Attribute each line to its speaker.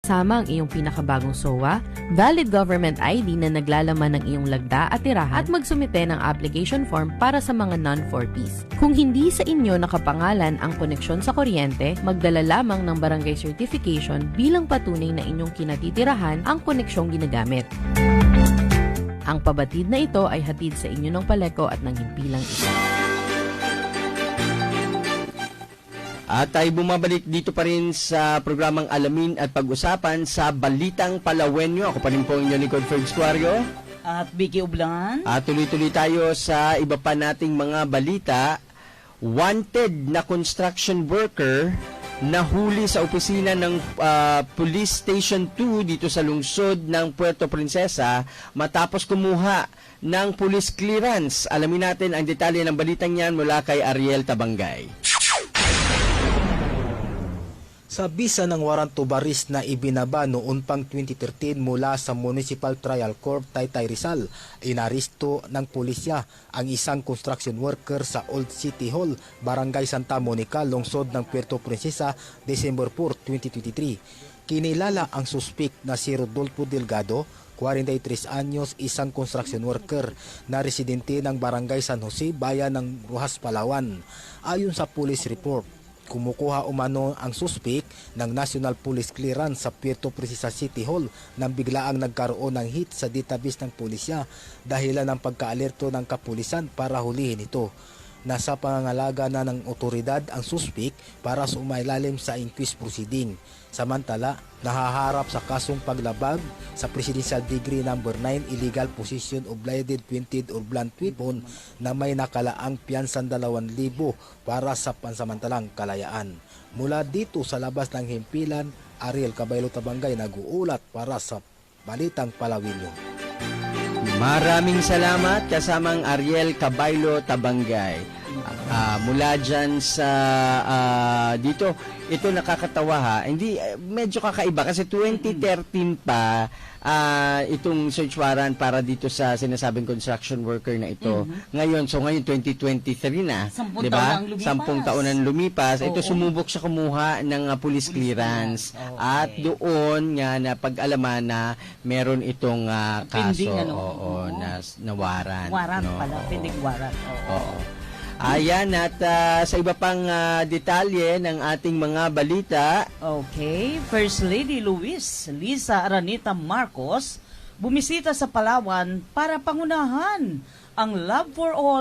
Speaker 1: kasama ang iyong pinakabagong SOA, valid government ID na naglalaman ng iyong lagda at tirahan at magsumite ng application form para sa mga non-4Ps. Kung hindi sa inyo nakapangalan ang koneksyon sa kuryente, magdala lamang ng barangay certification bilang patunay na inyong kinatitirahan ang koneksyong ginagamit. Ang pabatid na ito ay hatid sa inyo ng Paleco at ng himpilang ito.
Speaker 2: At tayo bumabalik dito pa rin sa programang Alamin at Pag-usapan sa Balitang Palawenyo. Ako pa rin po ang inyong likod, Ferds Cuario.
Speaker 3: At Vicky Ublangan.
Speaker 2: At tuloy-tuloy tayo sa iba pa nating mga balita. Wanted na construction worker nahuli sa opisina ng Police Station 2 dito sa lungsod ng Puerto Princesa matapos kumuha ng police clearance. Alamin natin ang detalye ng balitang yan mula kay Ariel Tabangay.
Speaker 4: Sa bisa ng warrant to arrest na ibinaba noon pang 2013 mula sa Municipal Trial Court Taytay Rizal, inaristo ng pulisya ang isang construction worker sa Old City Hall, Barangay Santa Monica, lungsod ng Puerto Princesa, December 4, 2023. Kinilala ang suspect na si Rodolfo Delgado, 43 anyos, isang construction worker na residente ng Barangay San Jose, bayan ng Rojas, Palawan. Ayon sa police report, kumukuha umano ang suspect ng National Police Clearance sa Puerto Princesa City Hall nang biglaang nagkaroon ng hit sa database ng pulisya dahilan ng pagkaalerto ng kapulisan para hulihin ito. Nasa pangangalaga na ng otoridad ang suspect para sumailalim sa inquest proceeding. Samantala, nahaharap sa kasong paglabag sa Presidential Decree No. 9 Illegal Possession of Bladed, Pointed or Blunt Weapon na may nakalaang piyansan 2,000 para sa pansamantalang kalayaan. Mula dito sa labas ng himpilan, Ariel Cabaylo Tabangay nag-uulat para sa Balitang Palawinyo.
Speaker 2: Maraming salamat kasamang Ariel Cabaylo Tabangay. Mula dyan sa dito, ito nakakatawa ha. Hindi, medyo kakaiba kasi 2013 pa itong search warrant para dito sa sinasabing construction worker na ito. Ngayon 2023 na, 'di ba? 10 taon nang lumipas. Ito sumubok siya kumuha ng police clearance at doon nga na pag-alaman na meron itong kaso na warrant.
Speaker 3: Warrant pala, pending warrant.
Speaker 2: Oo. Ayan, at sa iba pang detalye ng ating mga balita.
Speaker 3: Okay, First Lady Liza Araneta Marcos bumisita sa Palawan para pangunahan ang Love for All